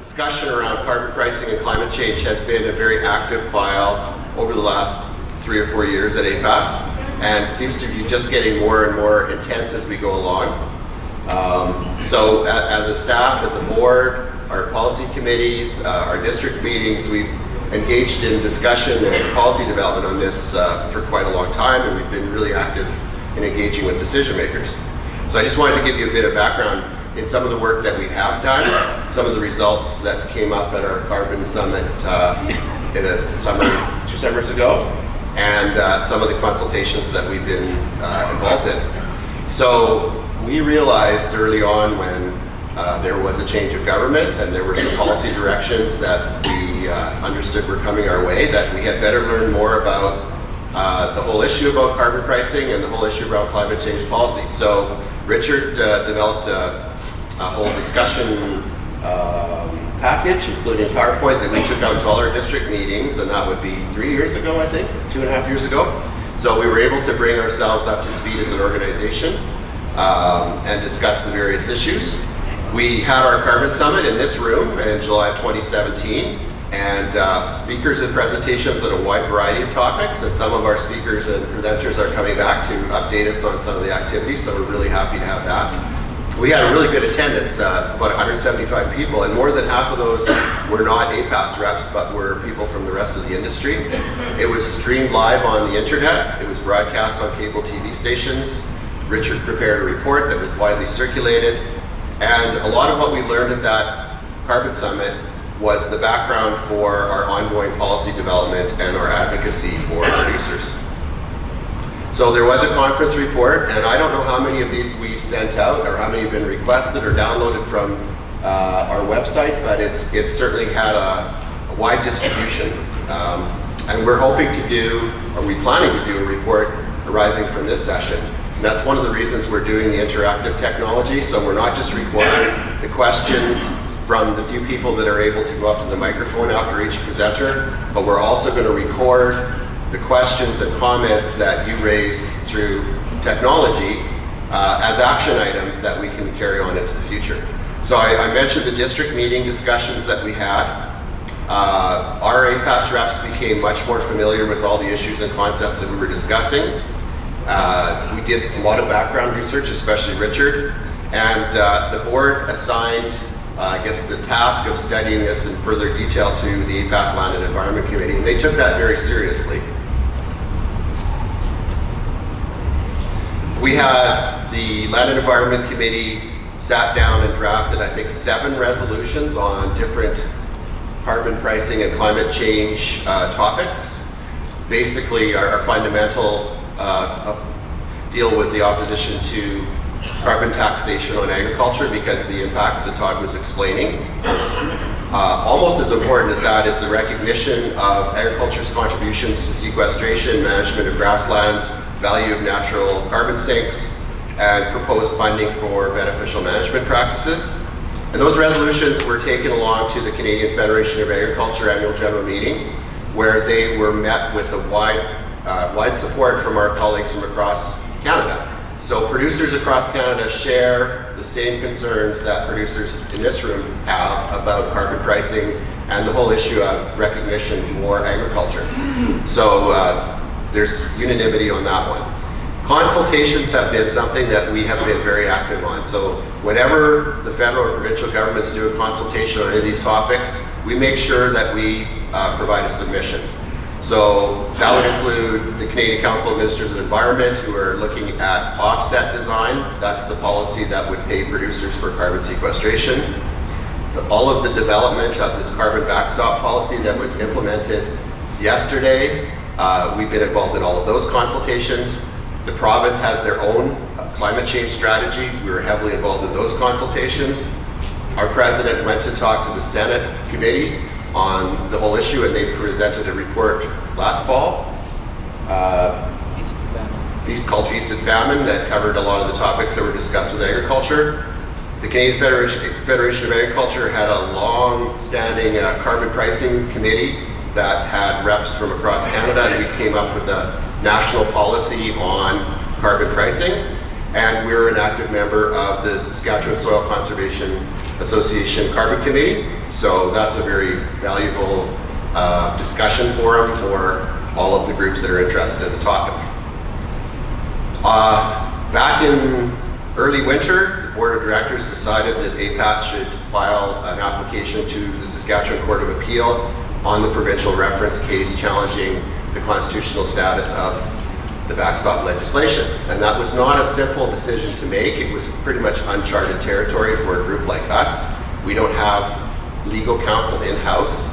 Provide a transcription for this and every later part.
discussion around carbon pricing and climate change has been a very active file over the last 3 or 4 years at APAS, and seems to be just getting more and more intense as we go along. So as a staff, as a board, our policy committees, our district meetings, we've engaged in discussion and policy development on this for quite a long time, and we've been really active in engaging with decision makers. So I just wanted to give you a bit of background in some of the work that we have done, some of the results that came up at our carbon summit in the summer, 2 summers ago, and some of the consultations that we've been involved in. So we realized early on when there was a change of government and there were some policy directions that we understood were coming our way, that we had better learn more about the whole issue about carbon pricing and the whole issue about climate change policy. So Richard developed a whole discussion package, including PowerPoint, that we took out to all our district meetings, and that would be 3 years ago, I think, 2.5 years ago. So we were able to bring ourselves up to speed as an organization and discuss the various issues. We had our carbon summit in this room in July of 2017, and speakers and presentations on a wide variety of topics, and some of our speakers and presenters are coming back to update us on some of the activities, so we're really happy to have that. We had a really good attendance, about 175 people, and more than half of those were not APAS reps, but were people from the rest of the industry. It was streamed live on the internet. It was broadcast on cable TV stations. Richard prepared a report that was widely circulated, and a lot of what we learned at that carbon summit was the background for our ongoing policy development and our advocacy for producers. So there was a conference report, and I don't know how many of these we've sent out or how many have been requested or downloaded from our website, but it's certainly had a wide distribution. And we're hoping to do, or we're planning to do, a report arising from this session. And that's one of the reasons we're doing the interactive technology, so we're not just recording the questions from the few people that are able to go up to the microphone after each presenter, but we're also going to record the questions and comments that you raise through technology as action items that we can carry on into the future. So I mentioned the district meeting discussions that we had. Our APAS reps became much more familiar with all the issues and concepts that we were discussing. We did a lot of background research, especially Richard, and the board assigned I guess the task of studying this in further detail to the APAS Land and Environment Committee, and they took that very seriously. We had the Land and Environment Committee sat down and drafted, I think, 7 resolutions on different carbon pricing and climate change topics. Basically, our fundamental deal was the opposition to carbon taxation on agriculture because of the impacts that Todd was explaining. Almost as important as that is the recognition of agriculture's contributions to sequestration, management of grasslands, value of natural carbon sinks, and proposed funding for beneficial management practices. And those resolutions were taken along to the Canadian Federation of Agriculture annual general meeting, where they were met with a wide support from our colleagues from across Canada. So producers across Canada share the same concerns that producers in this room have about carbon pricing and the whole issue of recognition for agriculture. So there's unanimity on that one. Consultations have been something that we have been very active on. So whenever the federal or provincial governments do a consultation on any of these topics, we make sure that we provide a submission. So that would include the Canadian Council of Ministers of Environment, who are looking at offset design. That's the policy that would pay producers for carbon sequestration. All of the development of this carbon backstop policy that was implemented yesterday, we've been involved in all of those consultations. The province has their own climate change strategy. We were heavily involved in those consultations. Our president went to talk to the Senate committee on the whole issue, and they presented a report last fall called Feast and Famine that covered a lot of the topics that were discussed with agriculture. The Canadian Federation of Agriculture had a long-standing carbon pricing committee that had reps from across Canada, and we came up with a national policy on carbon pricing. and we're an active member of the Saskatchewan Soil Conservation Association Carbon Committee. So that's a very valuable discussion forum for all of the groups that are interested in the topic. Back in early winter, the Board of Directors decided that APAS should file an application to the Saskatchewan Court of Appeal on the provincial reference case challenging the constitutional status of the backstop legislation. And that was not a simple decision to make. It was pretty much uncharted territory for a group like us. We don't have legal counsel in-house.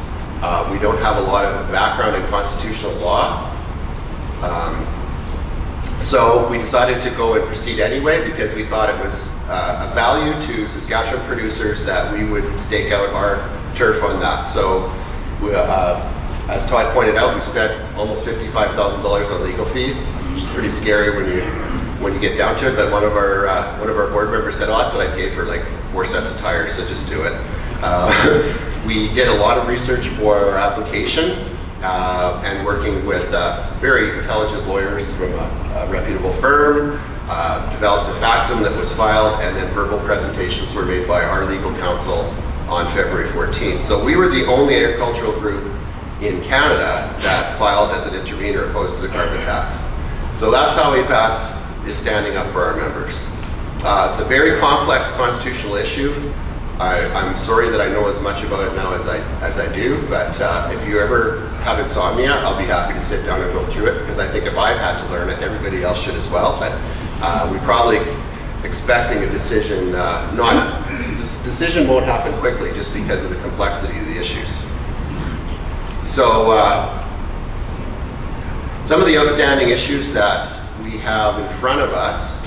We don't have a lot of background in constitutional law. So we decided to go and proceed anyway because we thought it was a value to Saskatchewan producers that we would stake out our turf on that. So as Todd pointed out, we spent almost $55,000 on legal fees, which is pretty scary when you get down to it. But one of our board members said, "Oh, that's what I pay for like 4 sets of tires, so just do it." We did a lot of research for our application and working with very intelligent lawyers from a reputable firm, developed a factum that was filed, and then verbal presentations were made by our legal counsel on February 14th. So we were the only agricultural group in Canada that filed as an intervener opposed to the carbon tax. So that's how APAS is standing up for our members. It's a very complex constitutional issue. I'm sorry that I know as much about it now as I do, but if you ever have insomnia, I'll be happy to sit down and go through it, because I think if I've had to learn it, everybody else should as well. But we're probably expecting a decision. This decision won't happen quickly just because of the complexity of the issues. So some of the outstanding issues that we have in front of us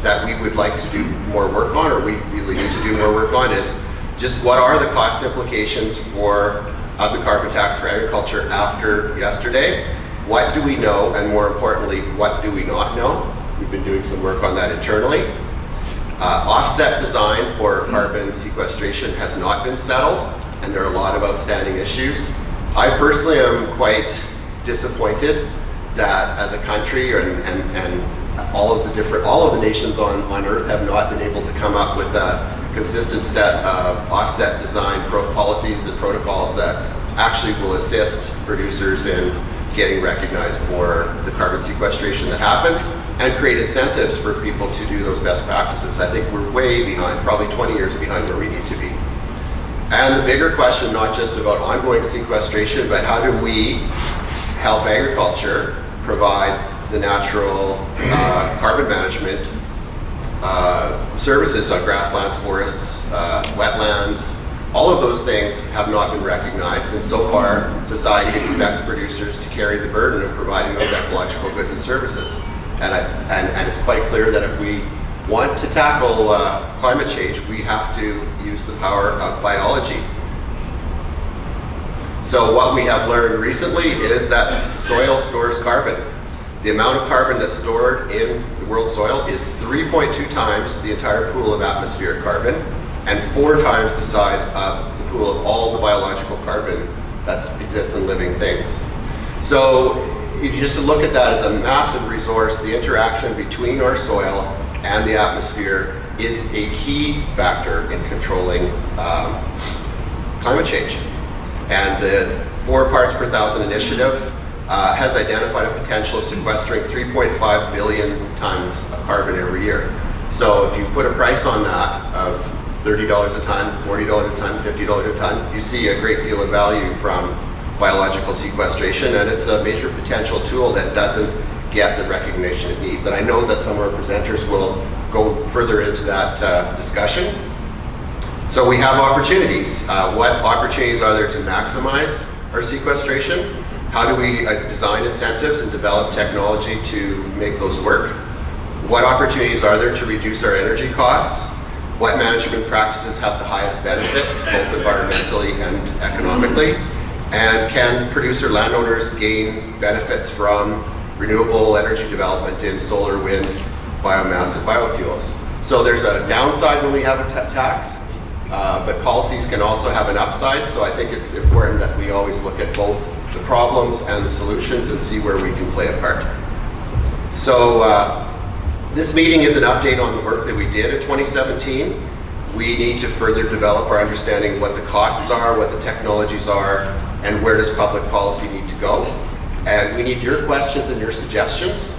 that we would like to do more work on, or we really need to do more work on, is just what are the cost implications of the carbon tax for agriculture after yesterday? What do we know, and more importantly, what do we not know? We've been doing some work on that internally. Offset design for carbon sequestration has not been settled, and there are a lot of outstanding issues. I personally am quite disappointed that as a country and all of the nations on Earth have not been able to come up with a consistent set of offset design policies and protocols that actually will assist producers in getting recognized for the carbon sequestration that happens and create incentives for people to do those best practices. I think we're way behind, probably 20 years behind where we need to be. And the bigger question, not just about ongoing sequestration, but how do we help agriculture provide the natural carbon management services on grasslands, forests, wetlands. All of those things have not been recognized, and so far society expects producers to carry the burden of providing those ecological goods and services. And it's quite clear that if we want to tackle climate change, we have to use the power of biology. So what we have learned recently is that soil stores carbon. The amount of carbon that's stored in the world's soil is 3.2 times the entire pool of atmospheric carbon, and 4 times the size of the pool of all the biological carbon that exists in living things. So if you just look at that as a massive resource, the interaction between our soil and the atmosphere is a key factor in controlling climate change. And the 4 parts per thousand initiative has identified a potential of sequestering 3.5 billion tons of carbon every year. So if you put a price on that of $30 a ton, $40 a ton, $50 a ton, you see a great deal of value from biological sequestration, and it's a major potential tool that doesn't get the recognition it needs. And I know that some of our presenters will go further into that discussion. So we have opportunities. What opportunities are there to maximize our sequestration? How do we design incentives and develop technology to make those work? What opportunities are there to reduce our energy costs? What management practices have the highest benefit, both environmentally and economically? And can producer landowners gain benefits from renewable energy development in solar, wind, biomass, and biofuels? So there's a downside when we have a tax, but policies can also have an upside. So I think it's important that we always look at both the problems and the solutions and see where we can play a part. So This meeting is an update on the work that we did in 2017. We need to further develop our understanding of what the costs are, what the technologies are, and where does public policy need to go. And we need your questions and your suggestions.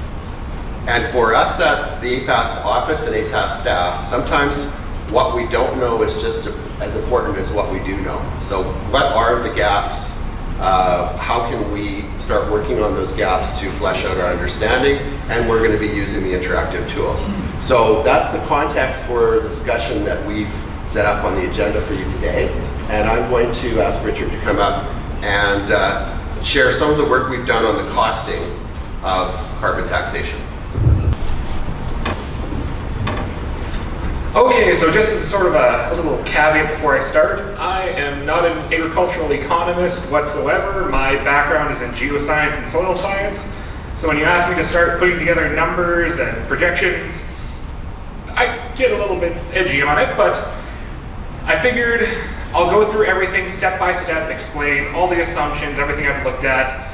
And for us at the APAS office and APAS staff, sometimes what we don't know is just as important as what we do know. So what are the gaps? How can we start working on those gaps to flesh out our understanding? And we're going to be using the interactive tools. So that's the context for the discussion that we've set up on the agenda for you today. And I'm going to ask Richard to come up and share some of the work we've done on the costing of carbon taxation. Okay, so just as sort of a little caveat before I start, I am not an agricultural economist whatsoever. My background is in geoscience and soil science. So when you ask me to start putting together numbers and projections, I get a little bit edgy on it, but I figured I'll go through everything step by step, explain all the assumptions, everything I've looked at,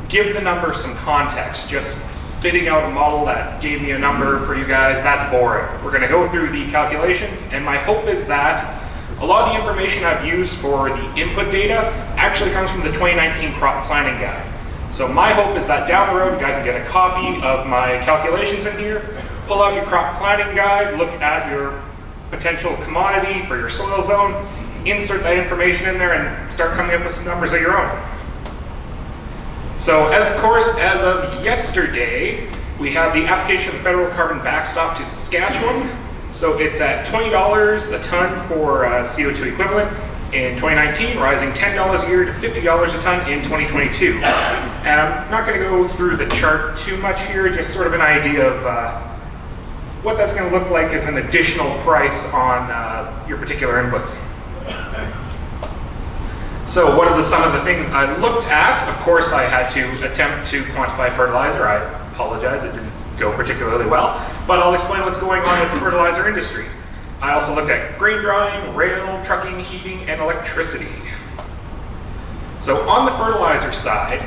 give the numbers some context. Just spitting out a model that gave me a number for you guys, that's boring. We're going to go through the calculations, and my hope is that a lot of the information I've used for the input data actually comes from the 2019 crop planning guide. So my hope is that down the road you guys can get a copy of my calculations in here, pull out your crop planning guide, look at your potential commodity for your soil zone, insert that information in there and start coming up with some numbers of your own. So as of yesterday, we have the application of the federal carbon backstop to Saskatchewan. So it's at $20 a ton for CO2 equivalent in 2019, rising $10 a year to $50 a ton in 2022. And I'm not going to go through the chart too much here, just sort of an idea of what that's going to look like as an additional price on your particular inputs. So what are some of the things I looked at? Of course, I had to attempt to quantify fertilizer. I apologize, it didn't go particularly well, but I'll explain what's going on with the fertilizer industry. I also looked at grain drying, rail, trucking, heating, and electricity. So on the fertilizer side,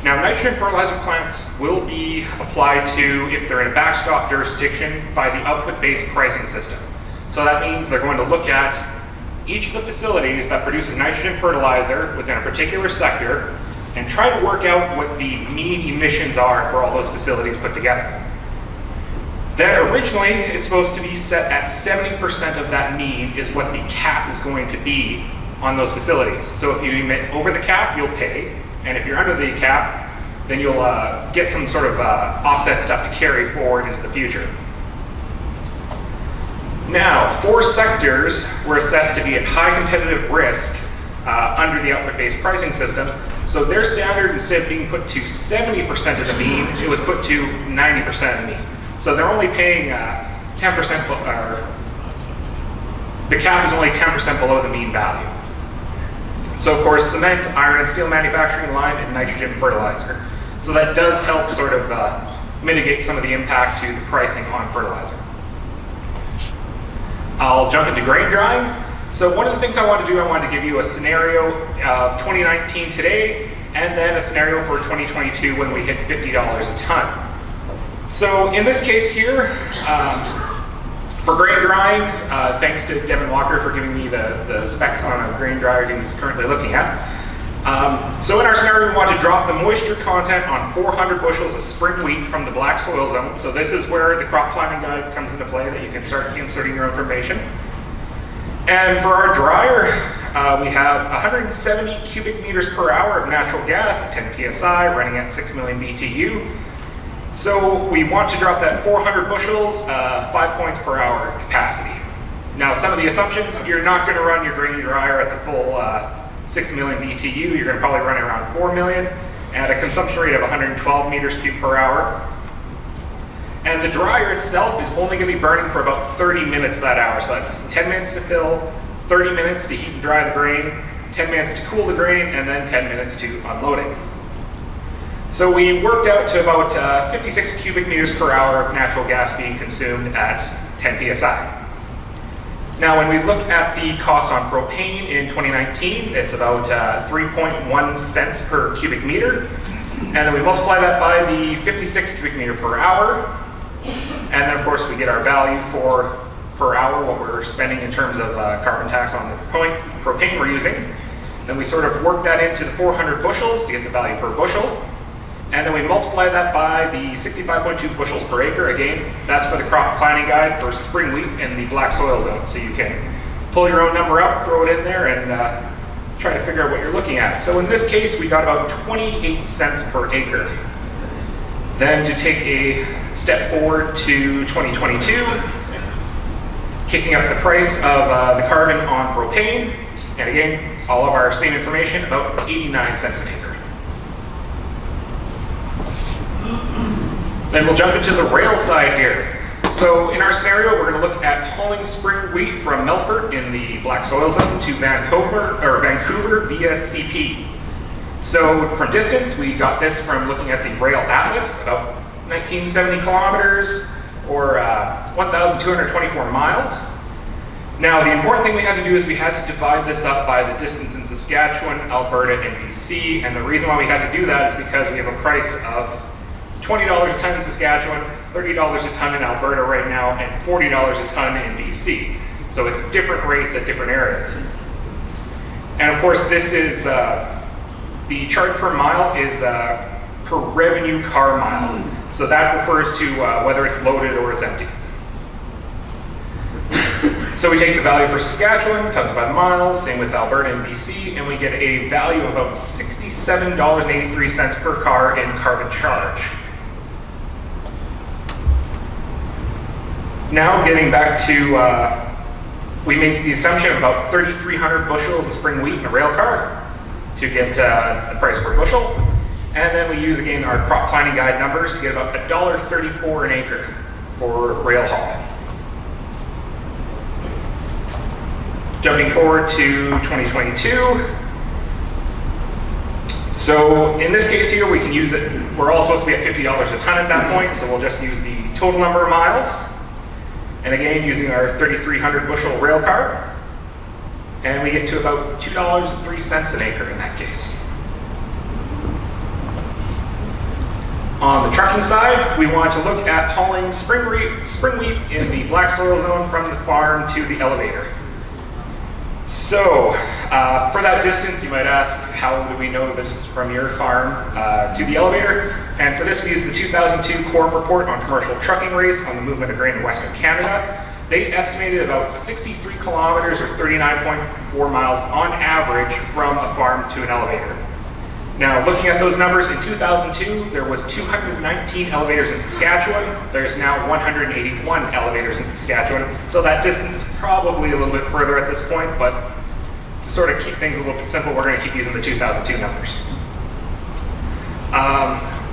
now nitrogen fertilizer plants will be applied to, if they're in a backstop jurisdiction, by the output-based pricing system. So that means they're going to look at each of the facilities that produces nitrogen fertilizer within a particular sector and try to work out what the mean emissions are for all those facilities put together. Then originally, it's supposed to be set at 70% of that mean is what the cap is going to be on those facilities. So if you emit over the cap, you'll pay, and if you're under the cap, then you'll get some sort of offset stuff to carry forward into the future. Now, 4 sectors were assessed to be at high competitive risk under the output-based pricing system. So their standard, instead of being put to 70% of the mean, it was put to 90% of the mean. So they're only paying 10%, the cap is only 10% below the mean value. So of course, cement, iron and steel manufacturing, lime, and nitrogen fertilizer. So that does help sort of mitigate some of the impact to the pricing on fertilizer. I'll jump into grain drying. So one of the things I wanted to do, I wanted to give you a scenario of 2019 today, and then a scenario for 2022 when we hit $50 a ton. So in this case here, for grain drying, thanks to Devin Walker for giving me the specs on a grain dryer he's currently looking at. So in our scenario, we want to drop the moisture content on 400 bushels of spring wheat from the black soil zone. So this is where the crop planning guide comes into play, that you can start inserting your information. And for our dryer, we have 170 cubic meters per hour of natural gas at 10 psi, running at 6 million BTU. So we want to drop that 400 bushels, 5 points per hour capacity. Now, some of the assumptions, you're not going to run your grain dryer at the full 6 million BTU. You're going to probably run it around 4 million at a consumption rate of 112 meters cubed per hour. And the dryer itself is only going to be burning for about 30 minutes that hour. So that's 10 minutes to fill, 30 minutes to heat and dry the grain, 10 minutes to cool the grain, and then 10 minutes to unloading. So we worked out to about 56 cubic meters per hour of natural gas being consumed at 10 psi. Now, when we look at the cost on propane in 2019, it's about 3.1 cents per cubic meter. And then we multiply that by the 56 cubic meter per hour. And then of course we get our value for per hour, what we're spending in terms of carbon tax on the propane we're using. Then we sort of work that into the 400 bushels to get the value per bushel. And then we multiply that by the 65.2 bushels per acre. Again, that's for the crop planting guide for spring wheat in the black soil zone. So you can pull your own number up, throw it in there, and try to figure out what you're looking at. So in this case, we got about 28 cents per acre. Then to take a step forward to 2022, kicking up the price of the carbon on propane, and again, all of our same information, about 89 cents an acre. Then we'll jump into the rail side here. So in our scenario, we're going to look at hauling spring wheat from Melfort in the black soil zone to Vancouver via CP. So from distance, we got this from looking at the rail atlas, about 1970 kilometers or 1,224 miles. Now, the important thing we had to do is we had to divide this up by the distance in Saskatchewan, Alberta, and BC. And the reason why we had to do that is because we have a price of $20 a ton in Saskatchewan, $30 a ton in Alberta right now, and $40 a ton in BC. So it's different rates at different areas. And of course, this is, the charge per mile is per revenue car mile. So that refers to whether it's loaded or it's empty. So we take the value for Saskatchewan, times it by the miles, same with Alberta and BC, and we get a value of about $67.83 per car in carbon charge. Now getting back to, we make the assumption of about 3,300 bushels of spring wheat in a rail car to get the price per bushel. And then we use again our crop planting guide numbers to get about $1.34 an acre for rail hauling. Jumping forward to 2022. So in this case here, we can use it, we're all supposed to be at $50 a ton at that point, so we'll just use the total number of miles. And again, using our 3,300 bushel rail car, and we get to about $2.03 an acre in that case. On the trucking side, we want to look at hauling spring wheat in the black soil zone from the farm to the elevator. So, for that distance, you might ask, how do we know the distance from your farm to the elevator? And for this, we use the 2002 Corp report on commercial trucking rates on the movement of grain in Western Canada. They estimated about 63 kilometers or 39.4 miles on average from a farm to an elevator. Now, looking at those numbers, in 2002, there was 219 elevators in Saskatchewan. There's now 181 elevators in Saskatchewan. So that distance is probably a little bit further at this point, but to sort of keep things a little bit simple, we're going to keep using the 2002 numbers.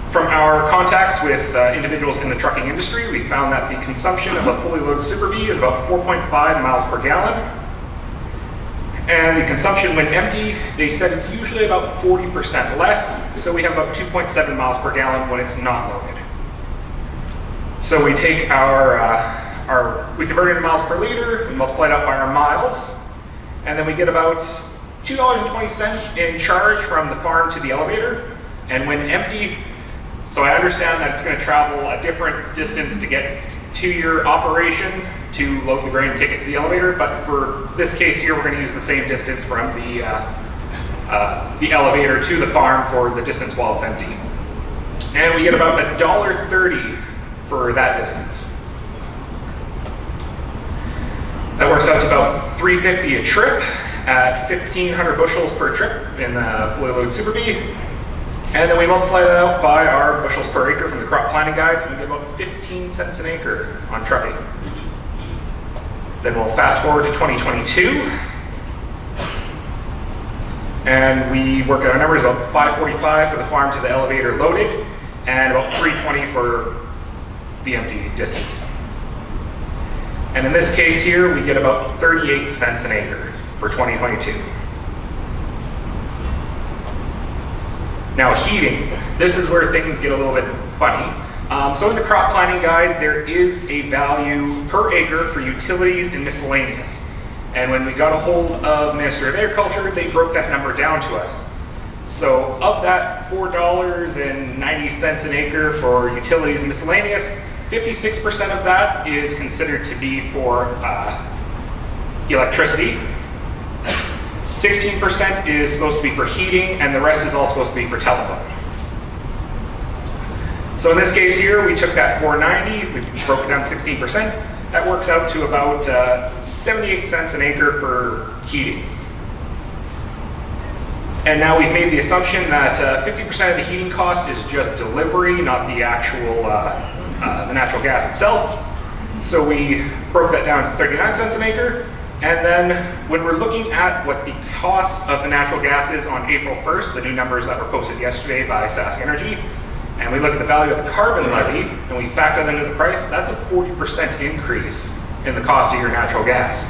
From our contacts with individuals in the trucking industry, we found that the consumption of a fully loaded Super B is about 4.5 miles per gallon. And the consumption when empty, they said it's usually about 40% less, so we have about 2.7 miles per gallon when it's not loaded. So we take we convert it into miles per liter, we multiply it out by our miles, and then we get about $2.20 in charge from the farm to the elevator. And when empty, so I understand that it's going to travel a different distance to get to your operation to load the grain and take it to the elevator, but for this case here, we're going to use the same distance from the elevator to the farm for the distance while it's empty. And we get about $1.30 for that distance. That works out to about $3.50 a trip at 1,500 bushels per trip in the fully loaded Super B. And then we multiply that out by our bushels per acre from the crop planting guide, and we get about 15 cents an acre on trucking. Then we'll fast forward to 2022, and we work out our numbers, about $5.45 for the farm to the elevator loaded, and about $3.20 for the empty distance. And in this case here, we get about 38 cents an acre for 2022. Now heating, this is where things get a little bit funny. So in the crop planting guide, there is a value per acre for utilities and miscellaneous. And when we got a hold of Ministry of Agriculture, they broke that number down to us. So of that $4.90 an acre for utilities and miscellaneous, 56% of that is considered to be for electricity. 16% is supposed to be for heating, and the rest is all supposed to be for telephone. So in this case here, we took that 490, we broke it down to 16%. That works out to about 78 cents an acre for heating. And now we've made the assumption that 50% of the heating cost is just delivery, not the actual the natural gas itself. So we broke that down to 39 cents an acre. And then when we're looking at what the cost of the natural gas is on April 1st, the new numbers that were posted yesterday by Sask Energy, and we look at the value of the carbon levy and we factor that into the price, that's a 40% increase in the cost of your natural gas.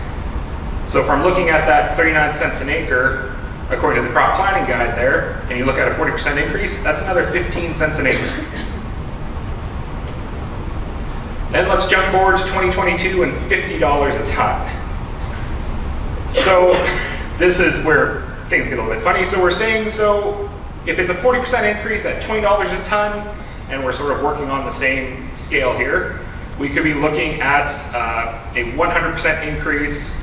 So if I'm looking at that 39 cents an acre, according to the crop planning guide there, and you look at a 40% increase, that's another 15 cents an acre. Then let's jump forward to 2022 and $50 a ton. So this is where things get a little bit funny. So we're saying, so if it's a 40% increase at $20 a ton, and we're sort of working on the same scale here, we could be looking at a 100% increase.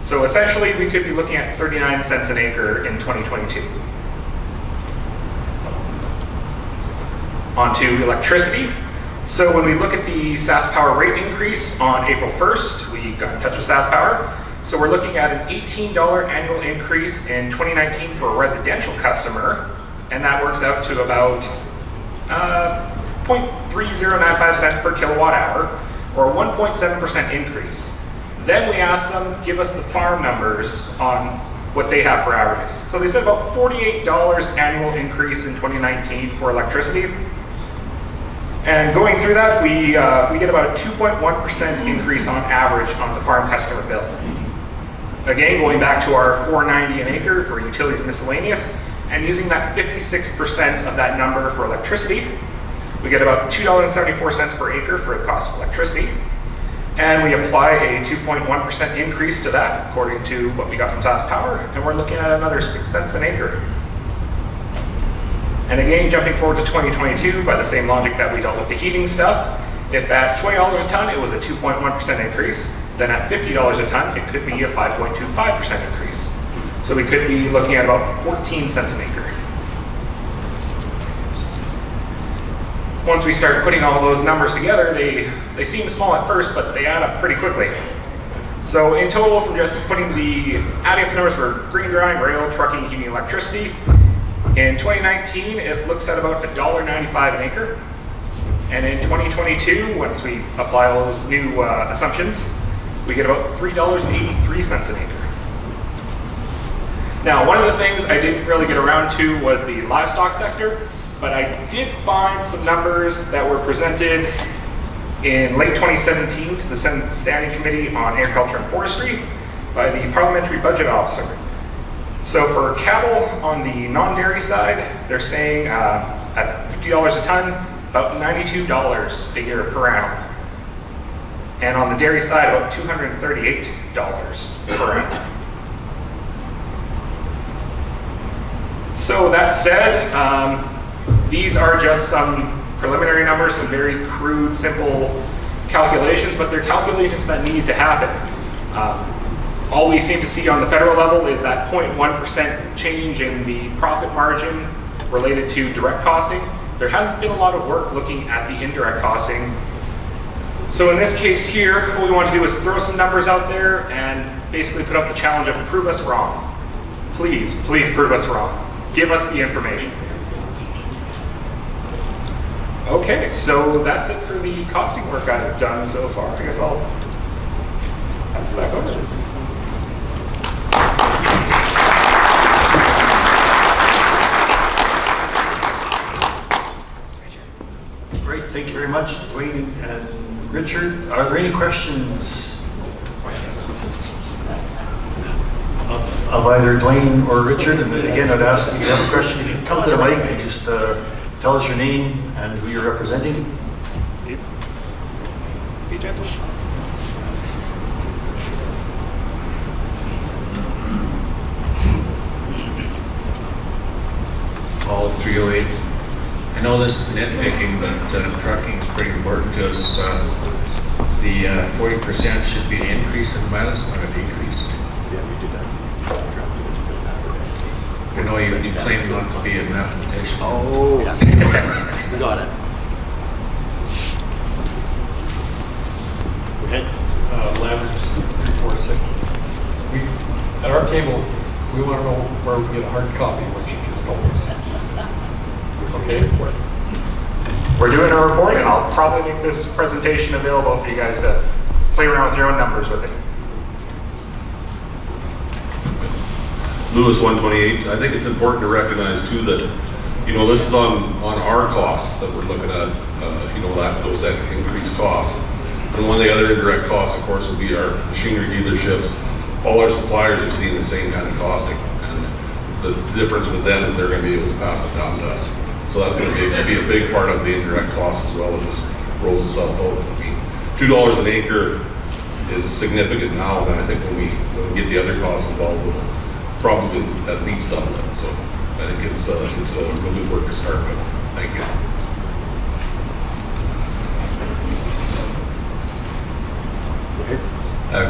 So essentially we could be looking at 39 cents an acre in 2022. On to electricity. So when we look at the SaskPower rate increase on April 1st, we got in touch with SaskPower. So we're looking at an $18 annual increase in 2019 for a residential customer, and that works out to about 0.3095 cents per kilowatt hour, or a 1.7% increase. Then we asked them, give us the farm numbers on what they have for averages. So they said about $48 annual increase in 2019 for electricity. And going through that, we get about a 2.1% increase on average on the farm customer bill. Again, going back to our $4.90 an acre for utilities miscellaneous, and using that 56% of that number for electricity, we get about $2.74 per acre for the cost of electricity. And we apply a 2.1% increase to that, according to what we got from SaskPower, and we're looking at another 6 cents an acre. And again, jumping forward to 2022, by the same logic that we dealt with the heating stuff, if at $20 a ton, it was a 2.1% increase, then at $50 a ton, it could be a 5.25% increase. So we could be looking at about 14 cents an acre. Once we start putting all those numbers together, they seem small at first, but they add up pretty quickly. So in total, from just adding up the numbers for green drying, rail, trucking, heating, electricity, in 2019, it looks at about $1.95 an acre. And in 2022, once we apply all those new assumptions, we get about $3.83 an acre. Now, one of the things I didn't really get around to was the livestock sector, but I did find some numbers that were presented in late 2017 to the Senate Standing Committee on Agriculture and Forestry by the Parliamentary Budget Officer. So for cattle on the non-dairy side, they're saying at $50 a ton, about $92 a year per annum. And on the dairy side, about $238 per annum. So that said, these are just some preliminary numbers, some very crude, simple calculations, but they're calculations that need to happen. All we seem to see on the federal level is that 0.1% change in the profit margin related to direct costing. There hasn't been a lot of work looking at the indirect costing. So in this case here, what we want to do is throw some numbers out there and basically put up the challenge of prove us wrong. Please, please prove us wrong. Give us the information. Okay, so that's it for the costing work I've done so far. I guess I'll pass it back over. Great, thank you very much, Dwayne and Richard. Are there any questions of either Dwayne or Richard? And again, I'd ask if you have a question, if you come to the mic and just tell us your name and who you're representing. Be gentle. All 308 know this is nitpicking, but trucking is pretty important to us. The 40% should be an increase in mileage, not a decrease. Yeah, we did that. I know you claim not to be a mathematician. Oh. Yeah. Okay, we got it. Okay. Landers 346. At our table, we want to know where we get a hard copy of what you just told us. Okay? We're doing a report, and I'll probably make this presentation available for you guys to play around with your own numbers with it. Lewis 128, I think it's important to recognize too that, this is on our costs that we're looking at, those increased costs. And one of the other indirect costs, of course, would be our machinery dealerships. All our suppliers are seeing the same kind of costing. And the difference with them is they're going to be able to pass it down to us. So that's going to be a big part of the indirect costs as well as this rolls itself out. I mean, $2 an acre is significant now, and I think when we get the other costs involved, we'll probably at least double it. So I think it's a real good work to start with. Thank you.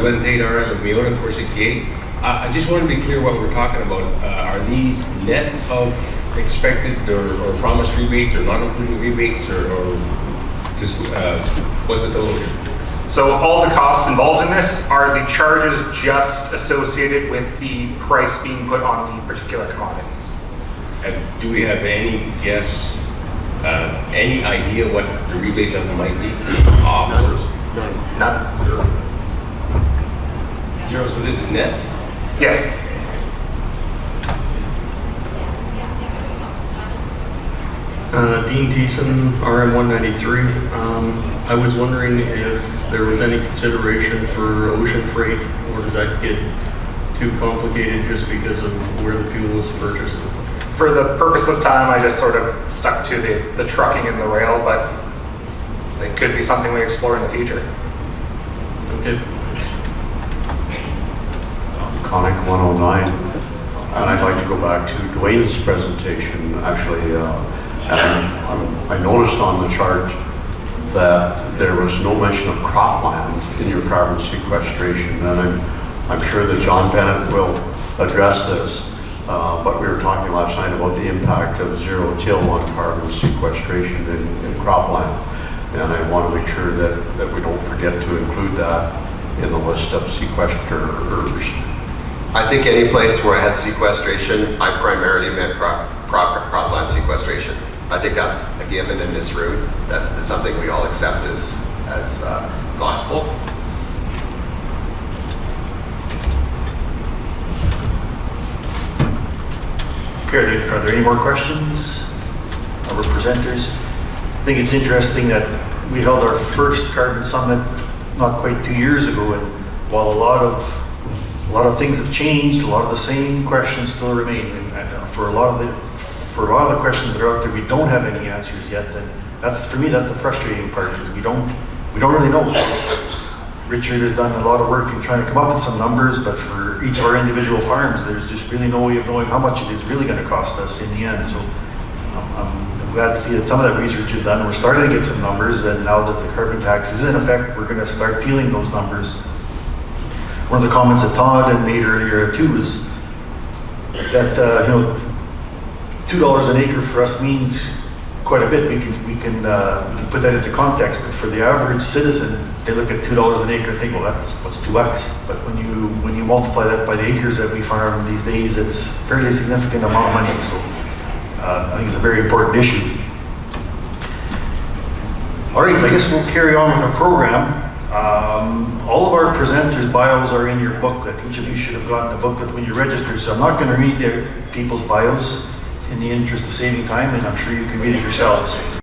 Glenn Tate, RM of Meona, 468. I just want to be clear what we're talking about. Are these net of expected or promised rebates, or not including rebates, or just what's the total here? So all the costs involved in this are the charges just associated with the price being put on the particular commodities. And do we have any guess, any idea what the rebate level might be off those? None. Zero, so this is net? Yes. Dean Thiessen, RM 193. I was wondering if there was any consideration for ocean freight, or does that get too complicated just because of where the fuel is purchased? For the purpose of time, I just sort of stuck to the trucking and the rail, but it could be something we explore in the future. Okay, thanks. Conic 109, and I'd like to go back to Dwayne's presentation, actually. I noticed on the chart that there was no mention of cropland in your carbon sequestration, and I'm sure that John Bennett will address this, but we were talking last night about the impact of zero-till on carbon sequestration in cropland, and I want to make sure that we don't forget to include that in the list of sequesters. I think any place where I had sequestration, I primarily meant cropland sequestration. I think that's a given in this room. That's something we all accept as gospel. Okay, are there any more questions of our presenters? I think it's interesting that we held our first carbon summit not quite 2 years ago, and while a lot of things have changed, a lot of the same questions still remain. And for a lot of the questions that are out there, we don't have any answers yet. And for me, that's the frustrating part, because we don't really know. Richard has done a lot of work in trying to come up with some numbers, but for each of our individual farms, there's just really no way of knowing how much it is really going to cost us in the end. So I'm glad to see that some of that research is done, and we're starting to get some numbers. And now that the carbon tax is in effect, we're going to start feeling those numbers. One of the comments that Todd had made earlier too is that $2 an acre for us means quite a bit. We can put that into context, but for the average citizen, they look at $2 an acre and think, well, what's 2x? But when you multiply that by the acres that we farm these days, it's a fairly significant amount of money. So I think it's a very important issue. All right, I guess we'll carry on with our program. All of our presenters' bios are in your booklet. Each of you should have gotten a booklet when you registered, so I'm not going to read their people's bios in the interest of saving time, and I'm sure you can read it yourselves.